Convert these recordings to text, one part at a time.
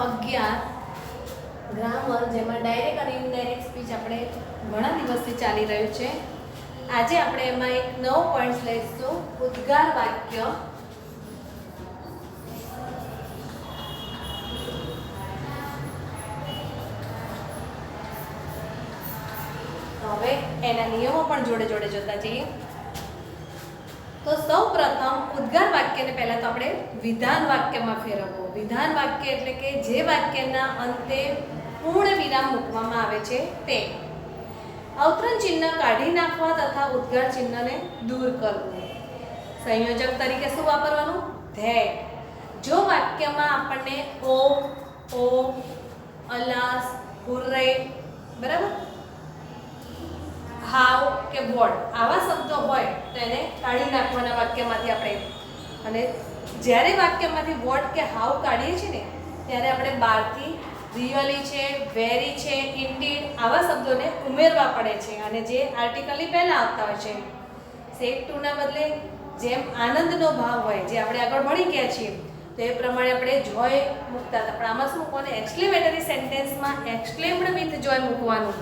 11 grammar, જેમાં direct અને indirect speech આપણે ઘણા દિવસથી ચાલી રહ્યું છે. આજે આપણે એમાં એક નવો પોઈન્ટ લઈશું, ઉદ્ગાર વાક્ય. હવે એના નિયમો પણ જોડે જોડે જોતા જઈએ. તો સૌ પ્રથમ ઉદ્ગાર વાક્યને પહેલા તો આપણે વિધાન વાક્યમાં ફેરવવું. વિધાન વાક્ય એટલે કે જે વાક્યના અંતે પૂર્ણ વિરામ મૂકવામાં આવે છે તે. અવતરણ ચિહ્ન કાઢી નાખવા તથા ઉદ્ગાર ચિહ્નને દૂર કરવું. સંયોજક તરીકે શું વાપરવાનું? ધેટ. જો વાક્યમાં આપણને ઓ, ઓ, અલાસ, હુર્રે, બરાબર, હાવ કે વોટ આવા શબ્દો હોય તો એને કાઢી નાખવાના વાક્યમાંથી આપણે. અને જ્યારે વાક્યમાંથી વોટ કે હાવ કાઢીએ છીએ ને ત્યારે આપણે બહારથી રિયલી છે, વેરી છે, ઇન્ડીડ આવા શબ્દોને ઉમેરવા પડે છે. અને જે આર્ટિકલની પહેલાં આવતા હોય છે. સેટ ટુના બદલે જેમ આનંદનો ભાવ હોય, જે આપણે આગળ ભણી ગયા છીએ, તો એ પ્રમાણે આપણે જોય મૂકતા હતા. પણ આમાં શું મૂકવાનું? એક્સક્લેમેટરી સેન્ટેન્સમાં એક્સક્લેમ્ડ વિથ જોય મૂકવાનું.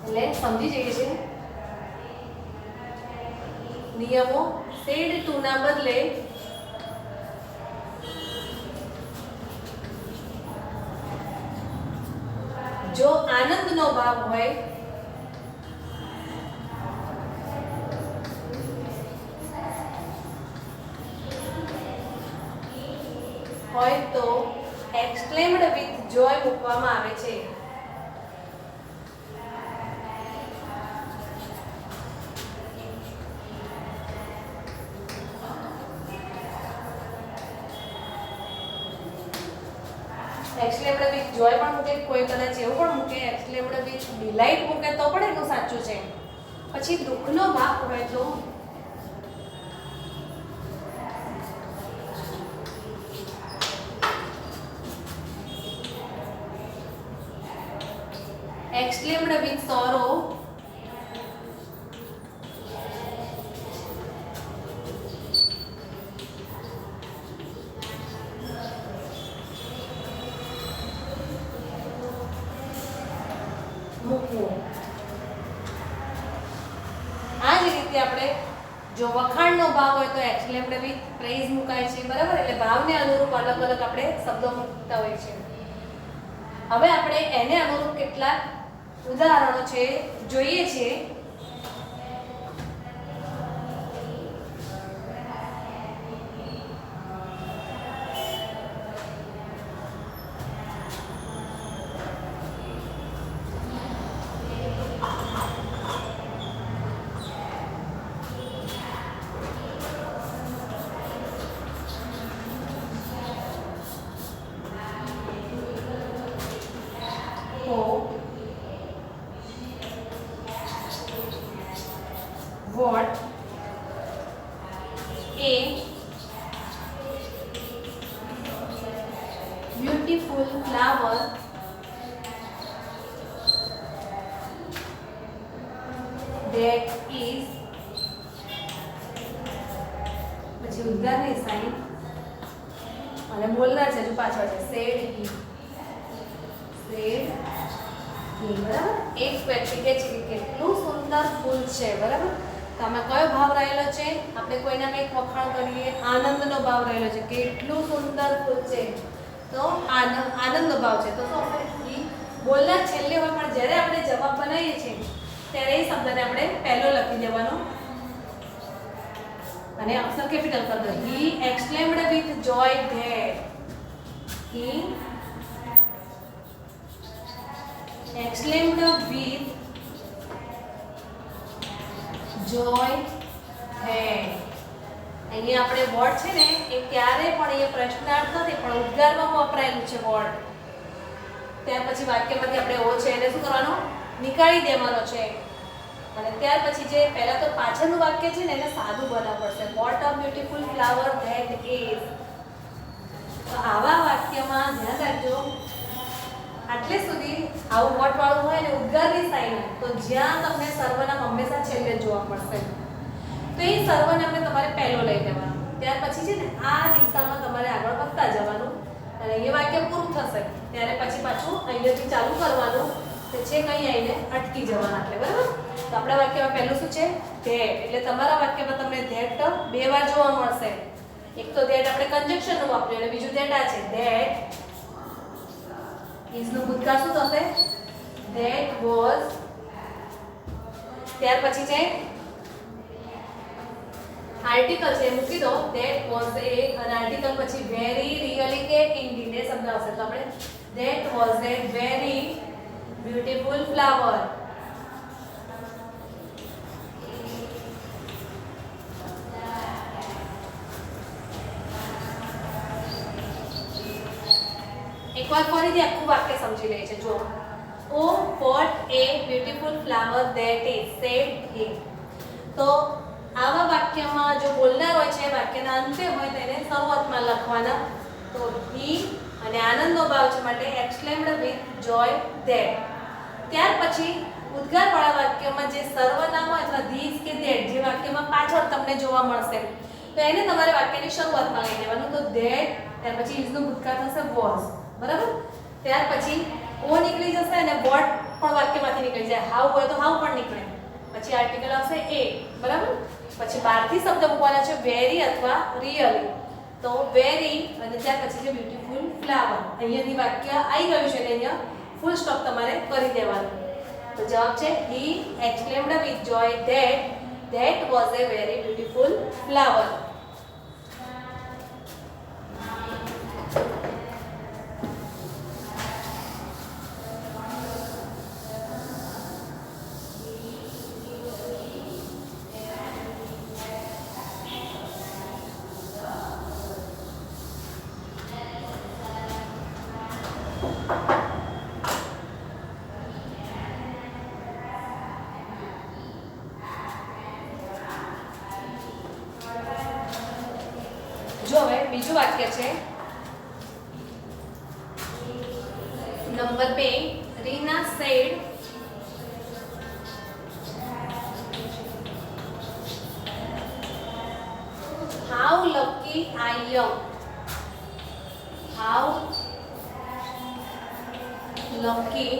એટલે સમજી જઈએ છે નિયમો. સેડ ટુ ના બદલે જો આનંદનો ભાવ હોય તો એક્સક્લેમ્ડ વિથ જોય મૂકવામાં આવે છે. એક્સક્લેમ્ડ વિથ જોય પણ મૂકે, કોઈ કદાચ એવું પણ મૂકે એક્સક્લેમ્ડ વિથ ડિલાઇટ મૂકે તો પણ એનું સાચું છે. પછી દુઃખનો ભાવ હોય તો એક્સક્લેમ્ડ વિથ સોરો મૂકવું. આ જ રીતે આપણે જો વખાણનો ભાવ હોય તો એક્સક્લેમ્ડ વિથ પ્રેઇઝ મુકાય છે, બરાબર. એટલે ભાવને અનુરૂપ અલગ અલગ આપણે શબ્દો મૂકતા હોય છે. હવે આપણે એને અનુરૂપ કેટલાક ઉદાહરણો છે જોઈએ છે. What a beautiful flower that is. પછી ઉદ્ગારની સાઈન અને બોલનાર છે જો પાછળ છે સેડ હી, બરાબર. એક વ્યક્તિ કહે છે કે કેટલું સુંદર ફૂલ છે, બરાબર. તો આમાં કયો ભાવ રહેલો છે? આપણે કોઈના એક વખાણ કરીએ, આનંદનો ભાવ રહેલો છે, કેટલું સુંદર ફૂલ છે, તો આનંદનો ભાવ છે. તો શું આપણે બોલનાર છેલ્લે હોય, પણ જ્યારે આપણે જવાબ બનાવીએ છીએ ત્યારે એ શબ્દને આપણે પહેલો લખી દેવાનો અને અક્ષર કેપિટલ કરી દો. He exclaimed with joy that. He exclaimed with joy that. અહીંયા આપણે વર્ડ છે ને એ ક્યારે પણ એ પ્રશ્નાર્થ નથી પણ ઉદ્ગારમાં વપરાયેલું છે વર્ડ. ત્યાર પછી વાક્યમાંથી આપણે ઓ છે એને શું કરવાનો? નીકાળી દેવાનો છે. અને ત્યાર પછી જે પહેલા તો પાછળનું વાક્ય છે ને એને સાદું બનાવવું પડશે. What a beautiful flower that is. તો આવા વાક્યમાં ધ્યાન રાખજો, આટલે સુધી આવું વટ વાળું હોય ને ઉદ્ગારની સાઈન હોય તો જ્યાં તમને સર્વનામ હંમેશા છેલ્લે જોવા મળશે. તો એ સર્વનામને તમારે પહેલો લઈ લેવાનો. ત્યાર પછી છે ને આ દિશામાં તમારે આગળ વધતા જવાનું અને અહીંયા વાક્ય પૂરું થશે ત્યારે પછી પાછું અહીંયાથી ચાલુ કરવાનું તો છે કઈ આવીને અટકી જવાના એટલે બરાબર. તો આપણા વાક્યમાં પહેલું શું છે ધેટ, એટલે તમારા વાક્યમાં તમને ધેટ બે વાર જોવા મળશે. એક તો ધેટ આપણે કંજક્શન નું વાપર્યું અને બીજું ધેટ આ છે ધેટ ઇઝ નું ભૂતકાળ શું થશે ધેટ વોઝ. ત્યાર પછી છે આર્ટિકલ છે મૂકી દો ધેટ વોઝ એ અને આર્ટિકલ પછી વેરી રિયલી કે ઇન્ડીડ એ શબ્દ આવશે. તો આપણે that was a very beautiful flower. એકવાર ફરીથી આખું વાક્ય સમજી લે છે. જો oh what a beautiful flower that is said he. તો આવા વાક્યમાં જો બોલનાર હોય છે વાક્યના અંતે હોય તેને શરૂઆતમાં લખવાના. તો હી અને આનંદનો ભાવ છે માટે એક્સક્લેમ્ડ વિથ જોય ધેટ. ત્યાર પછી ઉદ્ગારવાળા વાક્યમાં જે સર્વનામ હોય અથવા ધીસ કે ધેટ જે વાક્યમાં પાછળ તમને જોવા મળશે તો એને તમારે વાક્યની શરૂઆતમાં લઈ લેવાનું. તો ધેટ ત્યાર પછી ઇઝ નું ભૂતકાળ થશે વોઝ બરાબર. ત્યાર પછી ઓ નીકળી જશે અને વોટ પણ વાક્યમાંથી નીકળી જાય. હાઉ હોય તો હાઉ પણ નીકળે. પછી આર્ટિકલ આવશે એ બરાબર. પછી બહારથી શબ્દ મૂકવાના છે વેરી અથવા રિયલી. તો વેરી અને ત્યાર પછી છે બ્યુટીફુલ ફ્લાવર. અહીંયાથી વાક્ય આવી ગયું છે એટલે અહીંયા ફૂલ સ્ટોપ તમારે કરી દેવાનું. તો જવાબ છે he exclaimed with joy that was a very beautiful flower. જો હવે બીજું વાક્ય છે number 2. Reena said how lucky I am. How lucky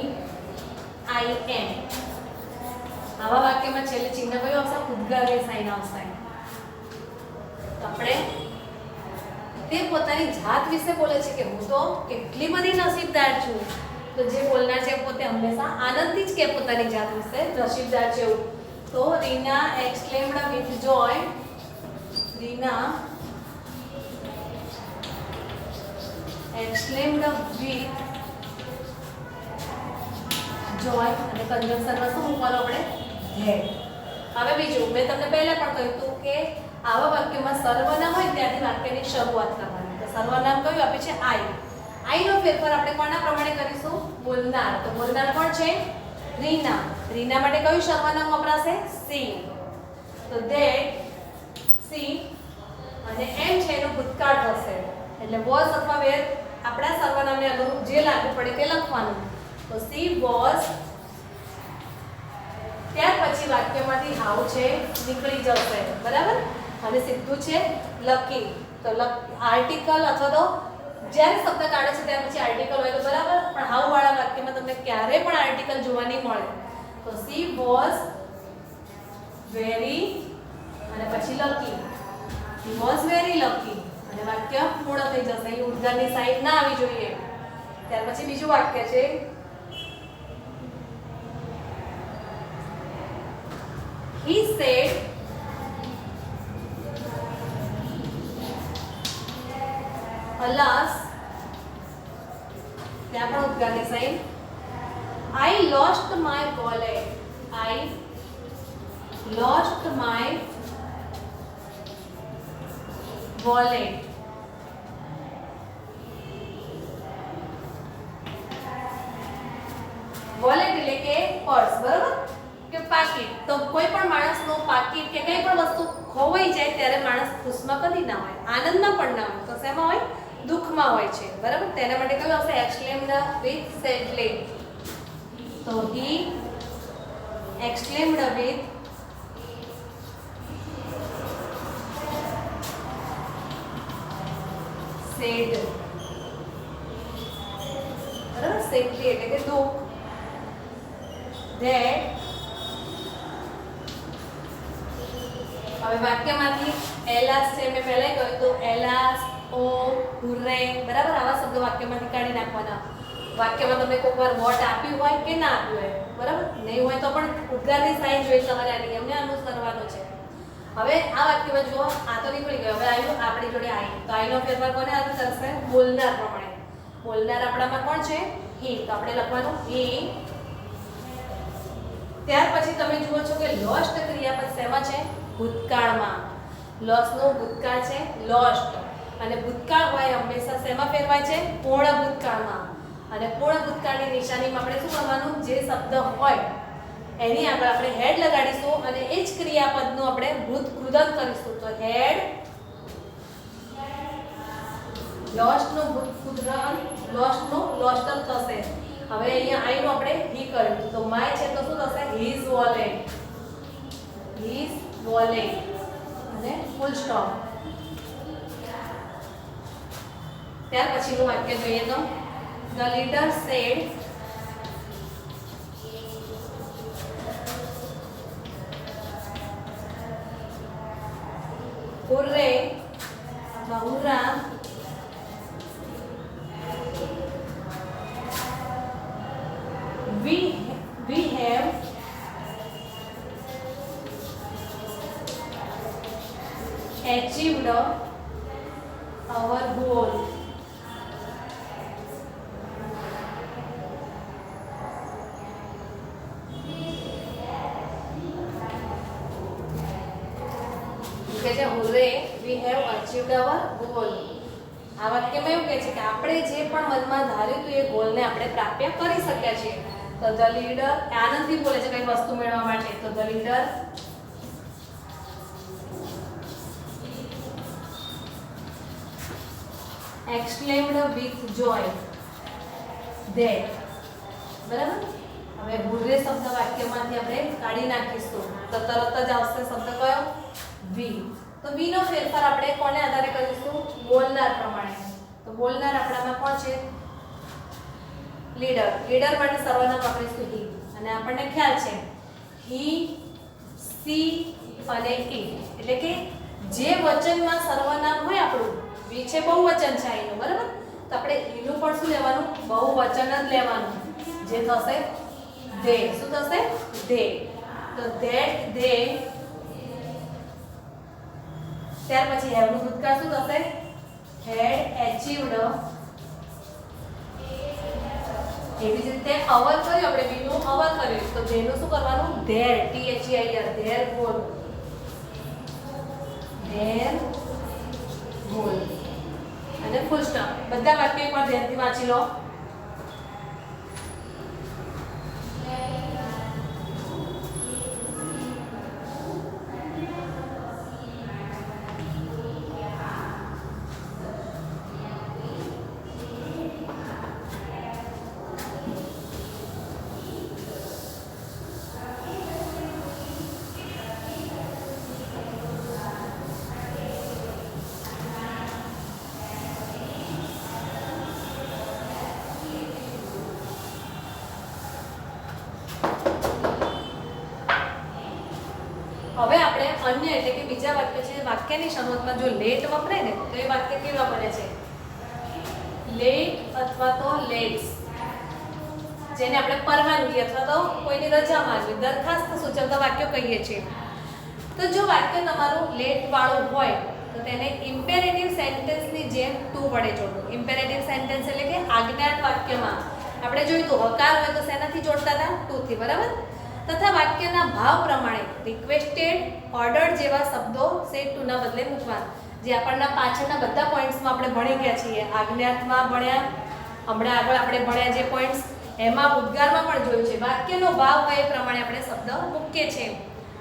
I am. આવા વાક્યમાં છેલ્લે ચિહ્ન કયું આવશે ઉદ્ગારની સાઇન આવશે. તો આપણે તે પોતાની જાત વિશે બોલે છે કે હું તો કેટલી બધી નસીબદાર છું. તો જે બોલનાર છે પોતે હંમેશા આનંદથી જ કે પોતાની જાત વિશે નસીબદાર છે એવું. તો Reena exclaimed with joy. Reena exclaimed with joy અને કન્જક્શનમાં શું મૂકવાનું આપણે ધેટ. હવે બીજું મેં તમને પહેલા પણ કહ્યું હતું કે આવા વાક્યમાં સર્વનામ હોય ત્યાંથી વાક્યની શરૂઆત કરવાની. તો સર્વનામ કયું આપે છે આઈ. આઈ નો ફેરફાર આપણે કોના પ્રમાણે કરીશું બોલનાર. તો બોલનાર કોણ છે રીના. રીના માટે કયું સર્વનામ વપરાશે સી. તો ધેટ સી અને એમ છે એનો ભૂતકાળ થશે એટલે વોઝ અથવા વેર આપણા સર્વનામને અનુરૂપ જે લાગુ પડે તે લખવાનું. તો સી વોઝ. ત્યાર પછી વાક્યમાંથી હાઉ છે નીકળી જશે બરાબર અને સીધું છે લકી. તો આર્ટિકલ અથવા તો જ્યારે શબ્દ કાઢે છે ત્યાર પછી આર્ટિકલ હોય તો બરાબર પણ હાઉ વાળા વાક્યમાં તમને ક્યારે પણ આર્ટિકલ જોવા નહીં મળે. તો સી વોઝ વેરી અને પછી lucky. He was very lucky અને વાક્ય પૂર્ણ થઈ જશે. એ ઉદ્ગારની સાઈડ ના આવી જોઈએ. ત્યાર પછી બીજું વાક્ય છે he said alas. ત્યાં પણ ઉદ્ગારની sign. I lost my wallet. I lost my wallet. Wallet એટલે કે પર્સ બરાબર કે પાકીટ. તો કોઈ પણ માણસનો પાકીટ કે કંઈ પણ વસ્તુ ખોવાઈ જાય ત્યારે માણસ ખુશમાં કદી ના હોય, આનંદમાં પણ ના હોય. તો શેમાં હોય? દુઃખમાં હોય છે બરાબર. તેના માટે કયું આવશે? Exclaimed with સેડલી. તો હી એક્સક્લેમ્ડ વિથ સેડ. sadly એટલે કે દુઃખ. That હવે વાક્યમાંથી એલાસ છે મેં પહેલા કહ્યું તો એલાસ ઓ હુર્રે બરાબર આવા શબ્દો વાક્યમાંથી કાઢી નાખવાના. વાક્યમાં તમે કોઈક વાર વોટ આપ્યું હોય કે ના આપ્યું હોય બરાબર નહીં હોય તો પણ ઉદ્ગારની સાઇન જોઈ તમારે આ નિયમને અનુસરવાનો છે. હવે આ વાક્યમાં જુઓ આ તો નીકળી ગયો હવે આવ્યું આપણી જોડે આઈ તો આઈનો ફેરફાર કોને હાથે થશે બોલનાર પ્રમાણે. બોલનાર આપણામાં કોણ છે હી તો આપણે લખવાનું હી. ત્યાર પછી તમે જુઓ છો કે લોસ્ટ ક્રિયાપદ શેમાં છે ભૂતકાળમાં. લોસ્ટનો ભૂતકાળ છે લોસ્ટ અને ભૂતકાળ હોય હંમેશા શેમાં ફેરવાય છે પૂર્ણ ભૂતકાળમાં. અને પૂર્ણ ભૂતકાળની નિશાનીમાં આપણે શું કરવાનું જે શબ્દ હોય એની આગળ આપણે હેડ લગાડીશું અને એ જ ક્રિયાપદનું આપણે ભૂતકૃદન કરીશું. તો હેડ લોસ્ટનું ભૂતકૃદન લોસ્ટનું લોસ્ટલ થશે. હવે અહીંયા આઈ નું આપણે હી કર્યું તો માય છે તો શું થશે હીઝ વોલેટ અને ફૂલ સ્ટોપ. ત્યાર પછીનું વાક્ય જોઈએ તો the leader said hooray hurrah we have achieved our goal. Hooray, we have achieved our goal. આ વાક્યમાં એવું કહે છે કે આપણે જે પણ મનમાં ધાર્યું હતું એ ગોલને આપણે પ્રાપ્ય કરી શક્યા છીએ. તો ધ લીડર આનંદથી બોલે છે કઈ વસ્તુ મેળવવા માટે તો the leader exclaimed with joy that બરાબર. હવે હુર્રે શબ્દ વાક્યમાંથી આપણે કાઢી નાખીશું તો તરત જ આવશે શબ્દ કયો વી. તો વી નો ફેરફાર આપણે કોને આધારે કરીશું બોલનાર પ્રમાણે. તો બોલનાર આપણામાં કોણ છે લીડર. લીડર માટે સર્વનામ વાપરીશું હી અને આપણને ખ્યાલ છે હી સી અને ઈ એટલે કે જે વચનમાં સર્વનામ હોય આપણું વી છે બહુવચન છે એનું બરાબર તો આપણે ઈનું પણ શું લેવાનું બહુવચન જ લેવાનું જે થશે they. શું થશે they. તો that they. ત્યાર પછી have નું ભૂતકાળ શું થશે had achieved. એવી જ રીતે અવર કર્યું આપણે બી નું અવર કર્યું તો they નું શું કરવાનું their their goal અને ફૂલ સ્ટોપ. બધા વાક્યો એકવાર ધ્યાનથી વાંચી લો. હવે આપણે અન્ય એટલે કે બીજા વાક્ય છે વાક્યની શરૂઆતમાં જો લેટ વપરાય ને તો એ વાક્ય કેવા બને છે લેટ અથવા તો લેટ્સ જેને આપણે પરવાનગી અથવા તો કોઈની રજા માંગવી દરખાસ્ત સૂચવતા વાક્યો કહીએ છીએ. તો જો વાક્ય તમારું લેટ વાળું હોય તો તેને ઇમ્પેરેટિવ સેન્ટેન્સની જેમ ટુ વડે જોડવું. ઇમ્પેરેટિવ સેન્ટેન્સ એટલે કે આજ્ઞાત વાક્યમાં આપણે જોયું તો હકાર હોય તો શેનાથી જોડતા હતા ટુ થી બરાબર. તથા વાક્યના ભાવ પ્રમાણે રિક્વેસ્ટેડ ઓર્ડર્ડ જેવા શબ્દો સેટ ટુ ના બદલે મૂકવા. જે આપણના પાછળના બધા પોઈન્ટ્સમાં આપણે ભણી ગયા છીએ. આજ્ઞાતમાં ભણ્યા હમણાં આગળ આપણે ભણ્યા જે પોઈન્ટ્સ એમાં ઉદ્ગારમાં પણ જોયું છે વાક્યનો ભાવ હોય એ પ્રમાણે આપણે શબ્દ મૂકીએ છીએ.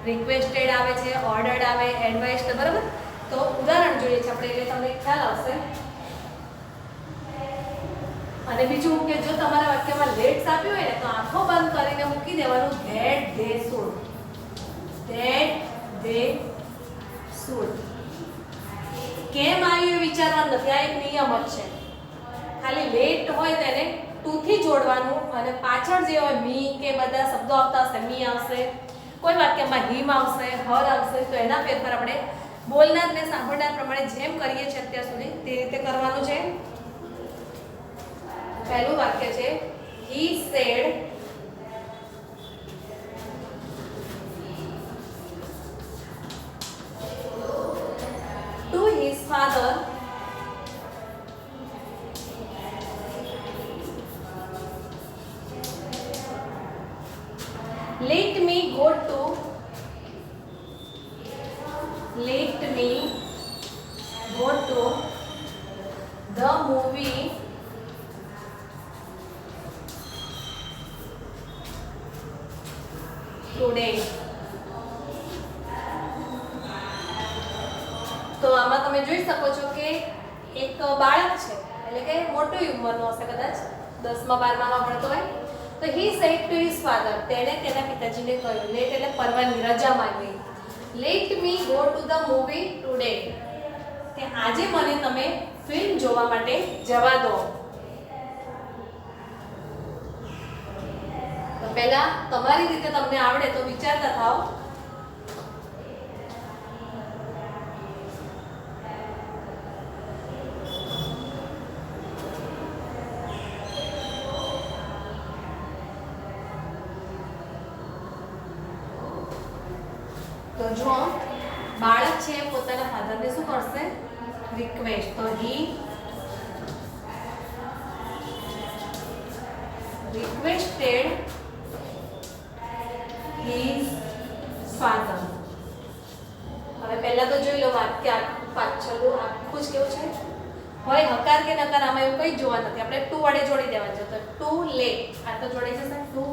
રિક્વેસ્ટેડ આવે છે ઓર્ડર્ડ આવે એડવાઇસ્ડ બરાબર. તો ઉદાહરણ જોઈએ છે આપણે એટલે તમને ખ્યાલ આવશે. અને બીજું કે જો તમારા વાક્યમાં લેટ્સ આપ્યું હોય ને તો આંખો બંધ કરીને મૂકી દેવાનું that they should. કેમ આવ્યું એ વિચારવાનું નથી. આ એક નિયમ જ છે. ખાલી લેટ હોય તેને ટુ થી જોડવાનું અને પાછળ જે હોય મી કે બધા શબ્દો આવતા હશે મી આવશે, કોઈ વાક્યમાં હિમ આવશે, હર આવશે, તો એના ફેરફાર આપણે બોલનાર ને સાંભળનાર પ્રમાણે જેમ કરીએ છીએ અત્યાર સુધી તે રીતે કરવાનું છે. પહેલું વાક્ય છે he said to his father let me go to the movie today. તો આમાં તમે જોઈ શકો છો કે એક બાળક છે એટલે કે મોટી ઉંમરનો હશે, કદાચ 10મા 12મામાં ભણતો હોય. તો he said to his father, તેણે તેના પિતાજીને કહ્યું, લેટ એટલે પરવાની રજા માંગી, let me go to the movie today, કે આજે મને તમે ફિલ્મ જોવા માટે જવા દો. તો પહેલા તમારી રીતે તમને આવડે તો વિચારતા થાઓ. તો જો બાળક છે પોતાના ફાધરને શું કરશે? રિક્વેસ્ટ. તો he requested his father. હવે પહેલા તો જોઈ લો વાક્ય પાછળનું આખું જ કેવું છે, હોય હકાર કે નકાર, આમાં એવું કંઈ જોવા નથી. આપણે ટુ વડે જોડી દેવાનું છે. તો ટુ લેટ, આ તો જોડાઈ જશે, ટુ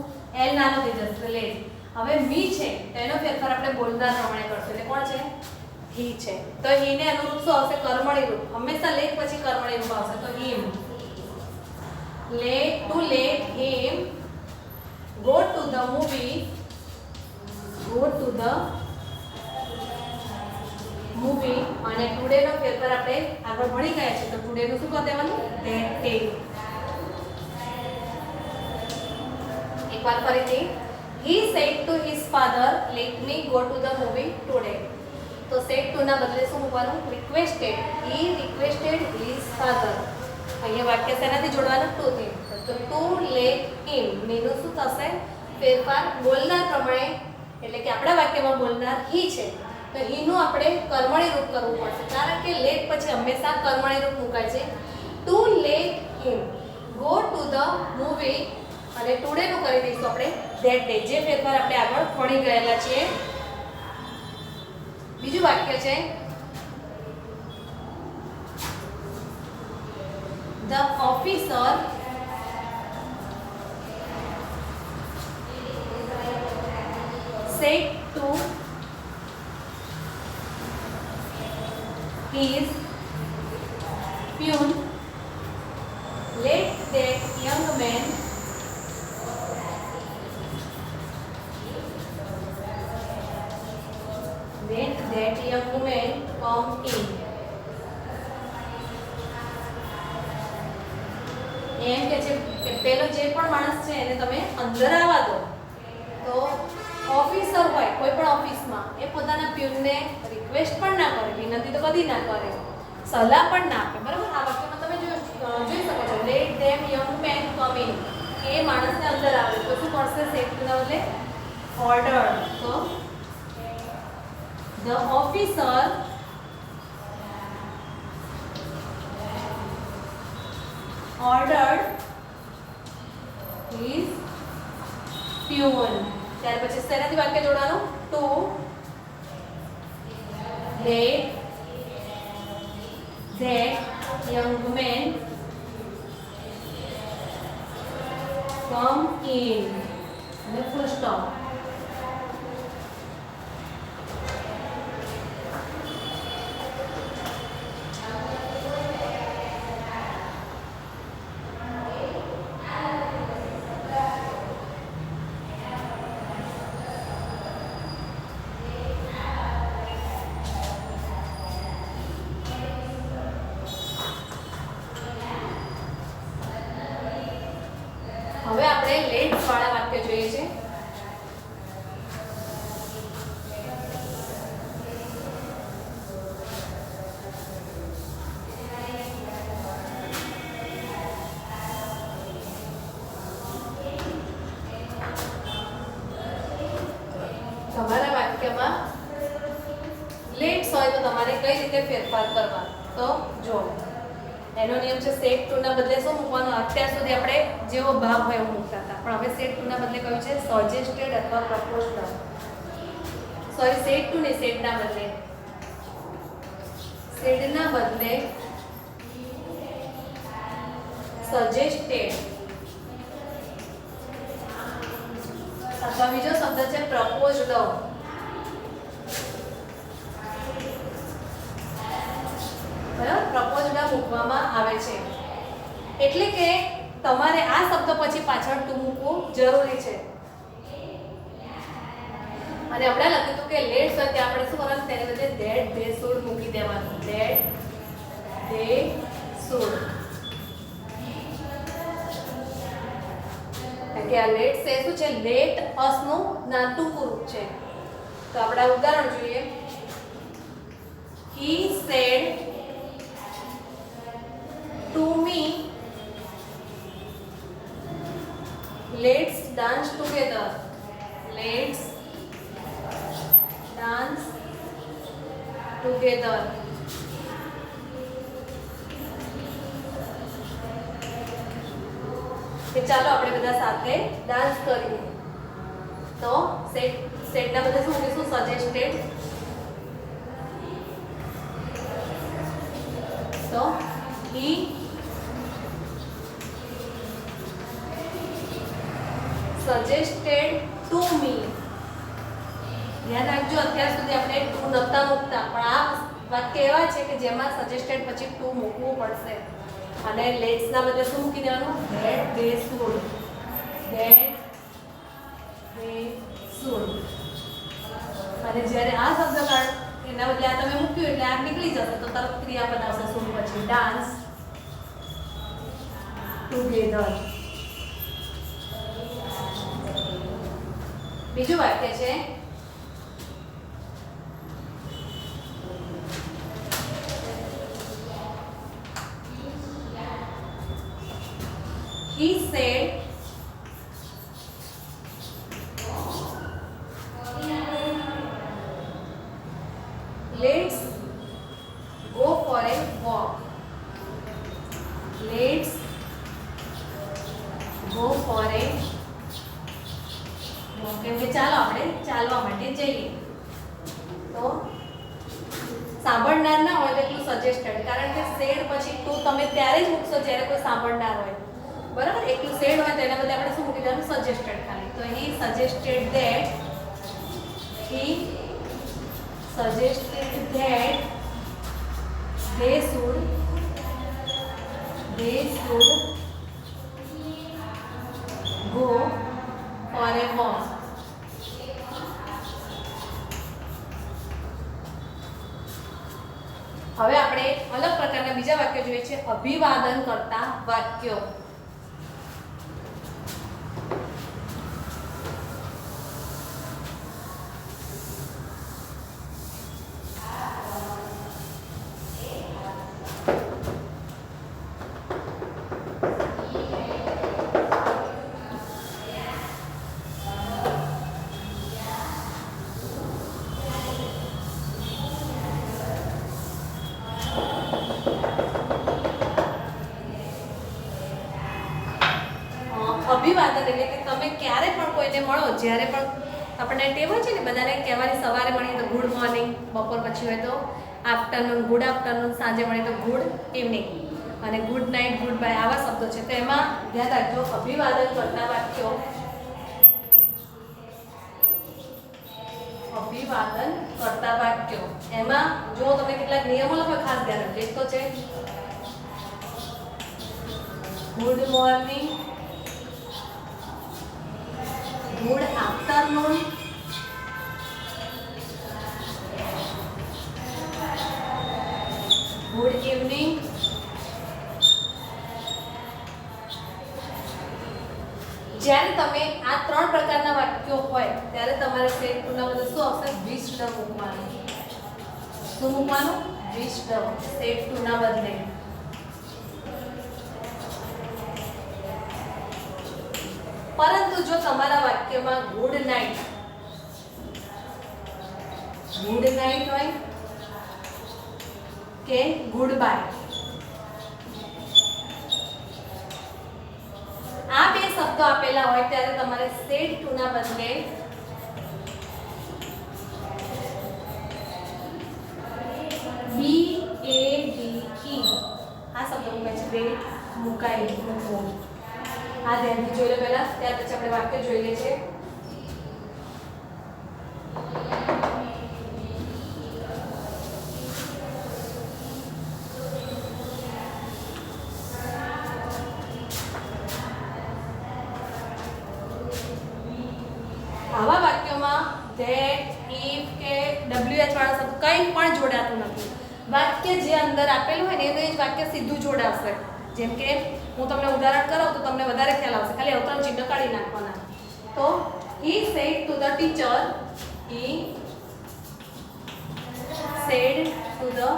એલ નાનો થઈ જશે, લેટ. હવે મી છે તો એનો ફેરફાર આપણે બોલનાર પ્રમાણે કરશું. એટલે કોણ છે? હી છે. તો હીને અનુરૂપ શું આવશે? કર્મણી રૂપ. હંમેશા લેટ પછી કર્મણી રૂપ આવશે. તો હિમ. Let him go to the movie. અને ટુડે નો ફેરફાર આપણે આગળ ભણી ગયા છે. તો ટુડે નું શું કરી દેવાનું? that day. એકવાર ફરીથી he said to his father, let me go to the movie today. તો said to ના બદલે શું મૂકવાનું? requested. he requested his father. અહીંયા વાક્ય શેનાથી જોડવાનું? ટુ થી. તો ટુ લેટ હિમ, મીનું શું થશે? ફેરફાર બોલનાર પ્રમાણે, એટલે કે આપણા વાક્યમાં બોલનાર હી છે તો હીનું આપણે કર્મણી રૂપ કરવું પડશે, કારણ કે લેટ પછી હંમેશા કર્મણી રૂપ મુકાય છે. To let him go to the movie, અને ટુડે નું કરી દઈશું આપણે ધેટ ડે, જે ફેરફાર આપણે આગળ ભણી ગયેલા છીએ. બીજું વાક્ય છે the officer said to his peon, let that young man come in. એમ કે છે કે પેલો જે પણ માણસ છે એને તમે અંદર આવવા દો. તો ઓફિસર હોય કોઈ પણ ઓફિસમાં એ પોતાના પ્યુનને રિક્વેસ્ટ પણ ના કરે, વિનંતી તો કદી ના કરે, સલાહ પણ ના આપે, બરાબર. આ વાક્યમાં તમે જોઈ શકો છો let them young man come in, એ માણસને અંદર આવે તો શું કરશે? સેટના બદલે ઓર્ડર. તો the officer ordered his peon. ત્યાર પછી શેનાથી વાક્ય જોડવાનું? To let that young man come in અને ફૂલ સ્ટોપ. વાક્યમાં લેટ્સ હોય તો તમારે કઈ રીતે ફેરફાર કરવા? તો જો એનો નિયમ છે સેટ ટુ ના બદલે શું મૂકવાનું? અત્યાર સુધી આપણે જેવો ભાગ હોય એવું મૂકતા હતા, પણ હવે સેટ ટુ ના બદલે કયું છે? સજેસ્ટેડ અથવા પ્રપોઝડ. સોરી, સેટ ટુ ને સેટ ના બદલે, સેડ ના બદલે સજેસ્ટેડ અથવા બીજો શબ્દ છે પ્રપોઝડ. બરાબર, પ્રપોઝડ મૂકવામાં આવે છે. એટલે કે તમારે આ શબ્દ પછી પાછળ ટુ મૂકવું જરૂરી છે. અને હમણાં લખ્યું હતું કે લેટ્સ હોય ત્યાં આપણે શું કરવાનું? તેની બદલે ધેટ ધે શુડ મૂકી દેવાનું. That they should. કે આ લેટ્સ એ શું છે? લેટ અસ નું નાનું રૂપ છે. તો આપણે ઉદાહરણ જોઈએ. He said to me, let's dance together. Let's dance together. કે ચાલો આપણે બધા સાથે ડાન્સ કરીએ. તો સેટ ના બદલે શું મૂકીશું? સજેસ્ટેડ. તો he suggested to me. ધ્યાન રાખજો, અત્યાર સુધી આપણે ટુ નહોતા મૂકતા, પણ આ વાક્ય એવા છે કે જેમાં સજેસ્ટેડ પછી ટુ મૂકવું પડશે. અને લેટ્સ ના બદલે શું મૂકી દેવાનું? That they should. That they should. અને જ્યારે આ શબ્દ કાઢ એના બદલે આ તમે મૂક્યું એટલે આ નીકળી જશે, તો તરત ક્રિયા બનાવશે શુડ પછી. Dance together. બીજું વાક્ય છે he said let's go for a walk. Let's go for a walk. એટલે ચાલો આપણે ચાલવા માટે જઈએ. તો સાંભળનાર ના હોય તો એટલું સજેસ્ટેડ, કારણ કે સેડ પછી ટુ તમે ત્યારે જ મૂકશો જ્યારે કોઈ સાંભળનાર હોય. બરાબર, એકલું સેડ હોય તો એના બદલે આપણે શું મૂકી દેવાનું? સજેસ્ટેડ ખાલી. તો he suggested that they should go for a walk. હવે આપણે અલગ પ્રકારના બીજા વાક્યો જોઈએ છે, અભિવાદન કરતા વાક્યો. અભિવાદન એટલે કે તમે ક્યારે પણ કોઈને મળો, જ્યારે પણ આપણને ટેવ હોય છે ને બધાને કહેવાની, સવારે મળીએ તો ગુડ મોર્નિંગ, બપોર પછી હોય તો આફ્ટરનૂન, ગુડ આફ્ટરનૂન, સાંજે મળીએ તો ગુડ ઇવનિંગ, અને ગુડ નાઇટ, ગુડ બાય આવા શબ્દો છે. તો એમાં ધ્યાન રાખજો, અભિવાદન કરતા વાક્યો, અભિવાદન કરતા વાક્યો એમાં જો તમે કેટલાક નિયમો લખો, ખાસ ધ્યાન રાખજો. એક તો છે good morning, good afternoon, good evening, જ્યારે તમે આ ત્રણ પ્રકારના વાક્યો હોય ત્યારે તમારે સેટ ટુના બદલે શું આવશે? વિશડ મૂકવાનું. શું મૂકવાનું? વિશડ. સેટ ટુના બદલે. પરંતુ જો તમારા વાક્યમાં ગુડ નાઇટ ગુડ નાઇટ હોય કે ગુડ બાય. આ બે શબ્દો આપેલા હોય ત્યારે તમારે સેડ ટુ ના બદલે BADE આ શબ્દ મૂકાય છે. બેડ મુકાય મૂકવો. આ ધ્યાનથી જોઈ લો પહેલા, ત્યાર પછી આપણે વાક્ય જોઈ લઈએ છીએ. આવા વાક્યોમાં that, if કે WH વાળા શબ્દ કંઈ પણ જોડાતું નથી. વાક્ય જે અંદર આપેલું હોય ને એનું જ વાક્ય સીધું જોડાશે. જેમ કે હું તમને ઉદાહરણ કરાવું તો તમને વધારે ખ્યાલ આવશે. ખાલી અવતરણ ચિહ્ન કાઢી નાખવાના. તો he said to the teacher, he said to the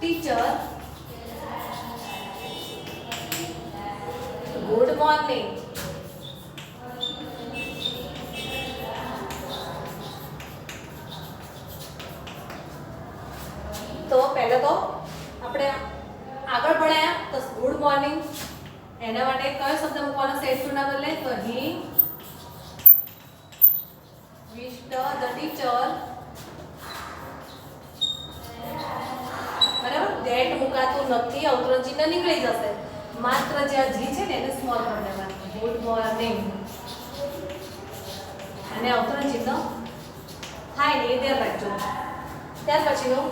teacher, good morning. તો પહેલા તો આપણે આગળ ભણ્યા તો ગુડ મોર્નિંગ એના માટે કયો શબ્દ મૂકવાનો સેડ ટુ ના બદલે? તો he wished the teacher. બરાબર, that મુકાતું નથી, અવતરણ ચિહ્ન નીકળી જશે. માત્ર જે આ જી છે ને એને સ્મોલ કરી દેવાનું. ગુડ મોર્નિંગ અને અવતરણ ચિહ્ન થાય ને એ ધ્યાન રાખજો. ત્યાર પછીનું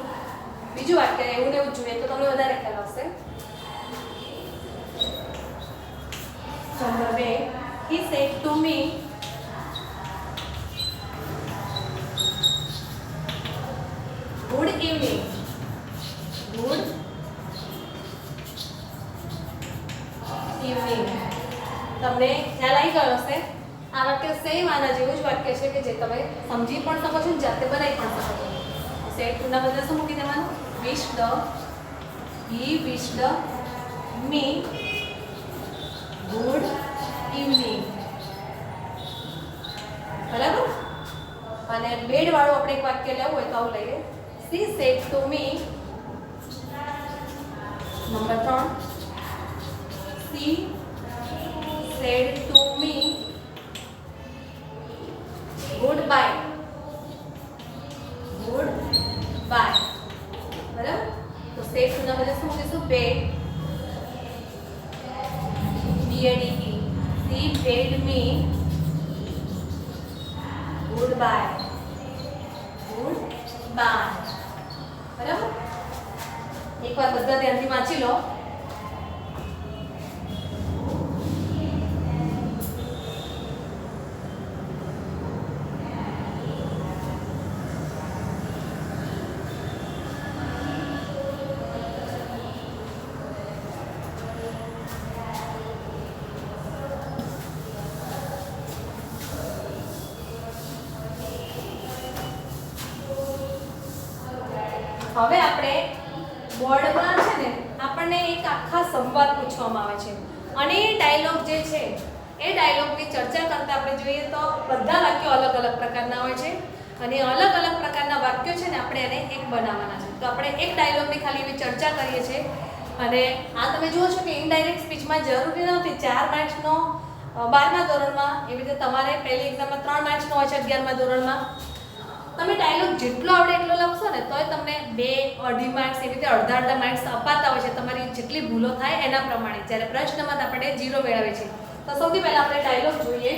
બીજું વાક્ય એવું ને એવું જોઈએ તો તમને વધારે ખ્યાલ આવશે. From the way he said to me, good evening. Good evening. તમને ખ્યાલ આવી ગયો હશે. આ વાક્ય સેમ આના જેવું જ વાક્ય છે કે જે તમે સમજી પણ શકો છો, જાતે બનાવી પણ શકો છો. સેડ ટુ ના બદલે શું મૂકી દેવાનું? he wished me good evening. બરાબર. અને બેડ વાળું આપણે એક વાક્ય લેવું હોય તો આવું લઈએ. she said to me. Number 3, she said to me goodbye. Goodbye. બરાબર. તો સેડ ટુ ના બદલે શું મૂકીશું? Bed. BADE. She bade me goodbye. Goodbye. બરાબર. એકવાર બધા ધ્યાનથી વાંચી લો. હવે આપણે બોર્ડમાં છે ને આપણને એક આખા સંવાદ પૂછવામાં આવે છે અને એ ડાયલોગ જે છે એ ડાયલોગની ચર્ચા કરતા આપણે જોઈએ તો બધા વાક્યો અલગ અલગ પ્રકારના હોય છે અને અલગ અલગ પ્રકારના વાક્યો છે ને આપણે એને એક બનાવવાના છે. તો આપણે એક ડાયલોગની ખાલી એવી ચર્ચા કરીએ છીએ અને આ તમે જુઓ છો કે ઇનડાયરેક્ટ સ્પીચમાં જરૂરી નથી 4 માર્ક્સનો 12મા ધોરણમાં, એવી રીતે તમારે પહેલી એક્ઝામમાં 3 માર્ક્સનો હોય છે 11મા ધોરણમાં. તમે ડાયલોગ જેટલો આવડે એટલો લખશો ને તોય તમને 2, 2.5 માર્ક્સ એવી રીતે અડધા માર્ક્સ અપાતા હોય છે તમારી જેટલી ભૂલો થાય એના પ્રમાણે. જ્યારે પ્રશ્નમાં આપણે 0 મેળવીએ છીએ. તો સૌથી પહેલા આપણે ડાયલોગ જોઈએ.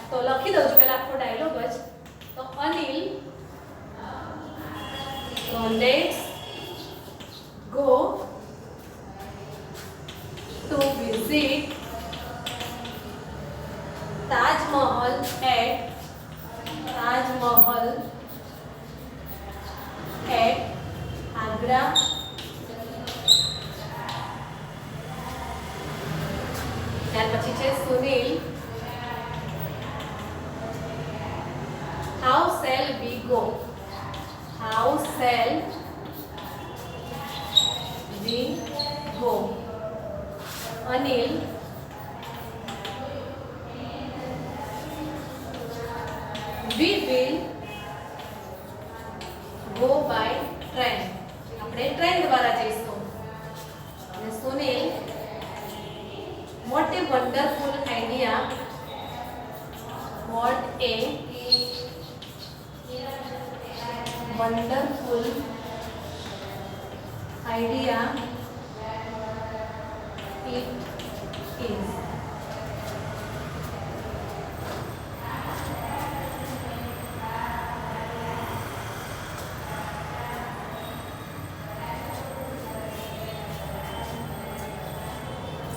તો લખી દઉં છું પહેલા આખો ડાયલોગ જ. તો Anil, so let's go to visit Taj Mahal at Agra. ત્યાર પછી છે Sunil, how shall we go? Anil, we will go by train. આપણે ટ્રેન દ્વારા જઈશું. અને Sunil, what a wonderful idea. What a wonderful idea it is.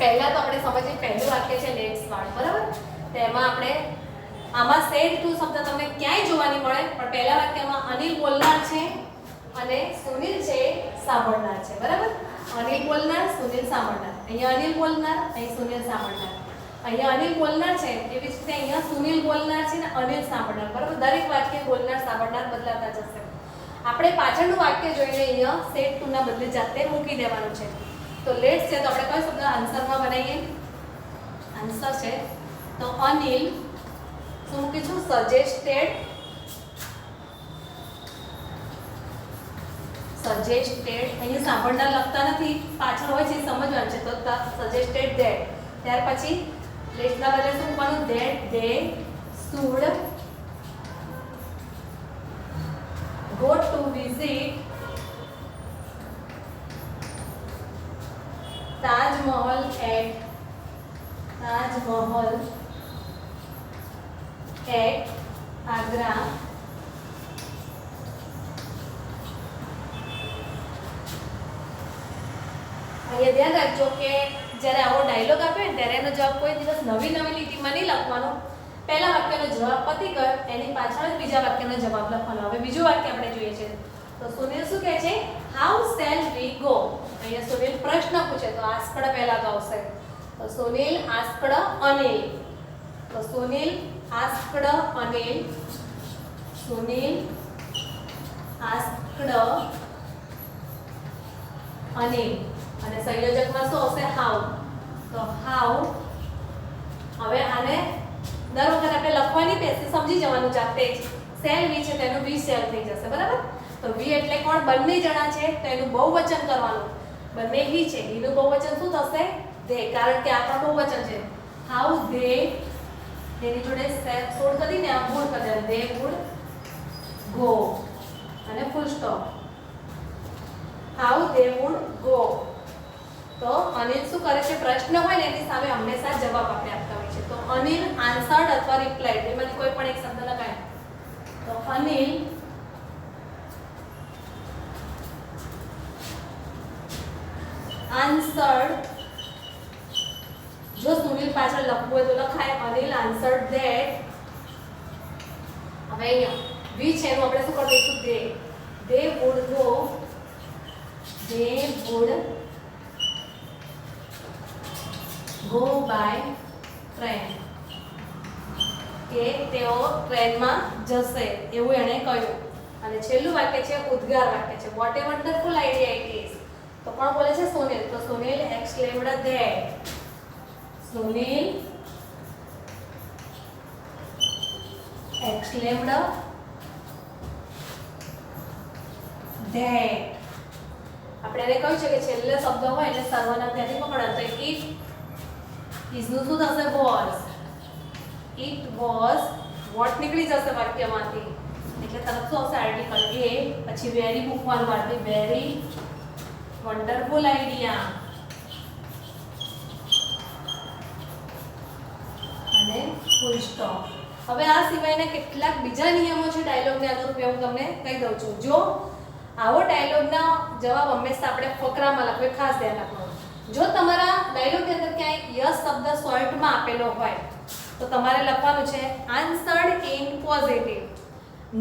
પહેલા તો આપણે સમજીએ પહેલું વાક્ય છે લેટ્સ સ્ટાર્ટ, બરાબર? તેમાં આપણે આમાં સેડ ટુ શબ્દ તમને ક્યાંય જોવા નહીં મળે, પણ પહેલા વાક્યમાં અનિલ બોલનાર છે અને સુનિલ છે સાંભળનાર છે, બરાબર? અનિલ બોલનાર, સુનિલ સાંભળનાર. અહીંયા અનિલ બોલનાર, અહીં સુનિલ સાંભળનાર. અહીંયા અનિલ બોલનાર છે, એવી જ રીતે અહીંયા સુનિલ બોલનાર છે ને અનિલ સાંભળનાર, બરાબર? દરેક વાક્ય બોલનાર સાંભળનાર બદલાતા જશે. આપણે પાછળનું વાક્ય જોઈને અહીંયા સેડ ટુ ના બદલે જાતે મૂકી દેવાનું છે. તો લેટ્સ છે તો આપણે કયો શબ્દ આન્સરમાં બનાવીએ? આન્સર છે તો અનિલ, શું મૂકીશું? સજેસ્ટેડ. અહીંયા સાંભળનાર લખતા નથી, પાછળ હોય છે સમજવાનું છે. તો સજેસ્ટેડ ધેટ. ત્યાર પછી લેટ્સના બદલે શું મૂકવાનું? That they should go to visit Taj Mahal at Agra. અહીંયા ધ્યાન રાખજો કે જ્યારે આવો ડાયલોગ આપે ને ત્યારે એનો જવાબ કોઈ દિવસ નવી લીટીમાં નહીં લખવાનો. પહેલા વાક્યનો જવાબ પતી ગયો, એની પાછળ જ બીજા વાક્યનો જવાબ લખવાનો. હવે બીજું વાક્ય આપણે જોઈએ છે. તો સુનિલ શું કહે છે? How shall we go. અહીંયા સુનિલ પ્રશ્ન પૂછે તો આસ્કડ પહેલા તો આવશે. તો સુનિલ આસ્કડ અનિલ. તો સુનિલ આસ્કડ અનિલ. સુનિલ આસ્કડ અનિલ. અને સંયોજકમાં શું આવશે? હાઉ. તો હાઉ. હવે આને દર વખત આપણે લખવાની બેસી સમજી જવાનું જાતે જ. સેલ વી છે તેનું વી સેલ થઈ જશે, બરાબર? તો વી એટલે કોણ? બંને જણા છે તો એનું બહુવચન કરવાનું. બંને હી છે, હીનું બહુવચન શું થશે? ધે. કારણ કે આ પણ બહુવચન છે. હાઉ ધે, તેની જોડે સોડ કરીને આ વુડ કરી દેવાનું. ધે વુડ ગો અને full stop. How they would go. તો અનિલ શું કરે છે? પ્રશ્ન હોય ને એની સામે હંમેશા જવાબ આપણે આપતા હોય છે. તો અનિલ આન્સર્ડ અથવા રિપ્લાઈડ, એમાંથી કોઈ પણ એક શબ્દ લગાય. તો અનિલ આન્સર્ડ. જો સુનિલ પાછળ લખવું હોય તો લખાય અનિલ આન્સર્ડ ધેટ. હવે અહીંયા વી છે એનું આપણે શું કરી દઈશું? They. They would go. They would go by train. કે તેઓ ટ્રેનમાં જશે એવું એણે કહ્યું. અને છેલ્લું વાક્ય છે ઉદ્ગાર વાક્ય છે. What a wonderful idea it is. તો કોણ બોલે છે? સુનિલ. તો Sunil exclaimed that. Sunil exclaimed that. આપણે એને કહ્યું છે કે છેલ્લે શબ્દ હોય એટલે સર્વનામ ત્યાંથી પકડવાનું. તો ઇટ ઇઝ નું શું થશે? વોઝ. It was. વોટ નીકળી જશે વાક્યમાંથી એટલે તરત શું આવશે? આર્ટિકલ એ. પછી વેરી મૂકવાનું વાળતી. વેરી વન્ડરફુલ આઈડિયા અને ફૂલ સ્ટોપ. હવે આ સિવાયના કેટલાક બીજા નિયમો છે ડાયલોગને અનુરૂપ, હું તમને કહી દઉં છું. જો આવો ડાયલોગના જવાબ હંમેશા આપણે ફકરામાં લખવો, ખાસ ધ્યાન રાખવાનું. જો તમારા ડાયલોગની અંદર ક્યાંય યસ શબ્દ શોર્ટમાં આપેલો હોય તો તમારે લખવાનું છે આન્સર્ડ ઇન પોઝિટિવ.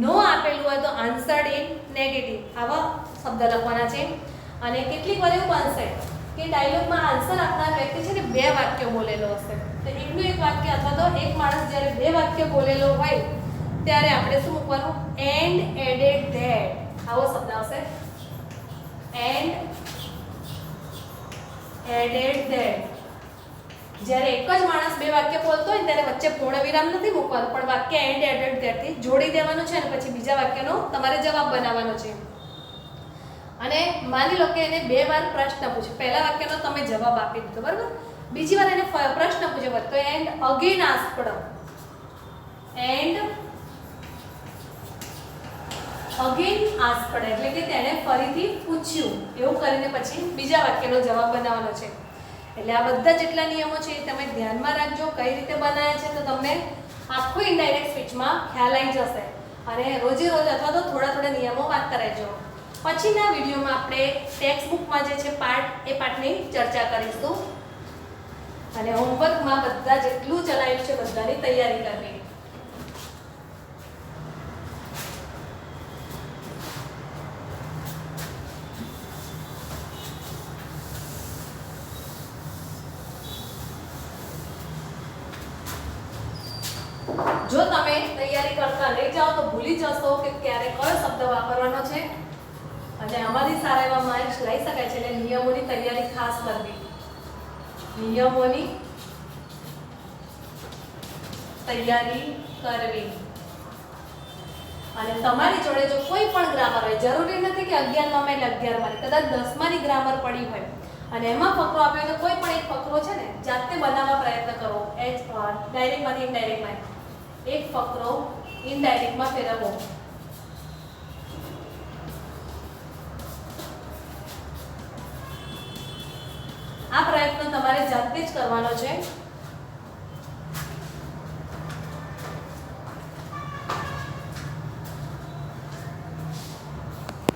નો આપેલું હોય તો આન્સર્ડ ઇન નેગેટિવ. આવા શબ્દ લખવાના છે. અને કેટલીક વાર એવું બનશે કે ડાયલોગમાં આન્સર આપનાર વ્યક્તિ છે ને બે વાક્યો બોલેલો હશે. તો એકનું એક વાક્ય અથવા તો એક માણસ જ્યારે બે વાક્ય બોલેલો હોય ત્યારે આપણે શું મૂકવાનું? And added that. આવો શબ્દ આવશે. And added that. જ્યારે એક જ માણસ બે વાક્ય બોલતો હોય ને ત્યારે વચ્ચે પૂર્ણ વિરામ નથી મૂકવાનું, પણ વાક્ય એન્ડ એડેડ ત્યારથી જોડી દેવાનું છે અને પછી બીજા વાક્યનો તમારે જવાબ બનાવવાનો છે. અને માની લો કે એને 2 વાર પ્રશ્ન પૂછ્યો, પહેલા વાક્યનો તમે જવાબ આપી દીધો, બરાબર, બીજી વાર એને પ્રશ્ન પૂછ્યો તો and again asked, and again asked એટલે કે તેણે ફરીથી પૂછ્યું, એવું કરીને પછી બીજા વાક્યનો જવાબ બનાવવાનો છે. એટલે આ બધા જેટલા નિયમો છે એ તમે ધ્યાનમાં રાખજો કઈ રીતે બનાવ્યા છે, તો તમને આખું ઇનડાયરેક્ટ સ્પીચમાં ખ્યાલ આવી જશે. અને રોજે રોજ અથવા તો થોડા થોડા નિયમો વાંચતા રહેજો. પછીના વિડીયોમાં આપણે ટેક્સ્ટ બુકમાં જે છે પાર્ટ એ પાર્ટની ચર્ચા કરીશું અને હોમવર્કમાં બધા જેટલું ચલાવ્યું છે બધાની તૈયારી કરવી. જો તમે તૈયારી કરતા રહી જાઓ તો ભૂલી જશો કે ક્યારે કયો શબ્દ વાપરવાનો છે અને અમારી સારા એવા માર્ક્સ લઈ શકાય છે. એટલે નિયમોની તૈયારી ખાસ કરવી, નિયમોની તૈયારી કરવી. અને તમારી જોડે જો કોઈ પણ ગ્રામર હોય, જરૂરી નથી કે 11માં એટલે 11માં, કદાચ 10માની ગ્રામર પડી હોય અને એમાં ફકરો આપ્યો તો કોઈ પણ એક ફકરો છે ને જાતે બનાવવા પ્રયત્ન કરો. ડાયરેક્ટમાંથી ઇનડાયરેક્ટમાં એક ફકરો ઇનડાયરેક્ટમાં ફેરવવો. આ પ્રયત્ન તમારે જાતે જ કરવાનો છે.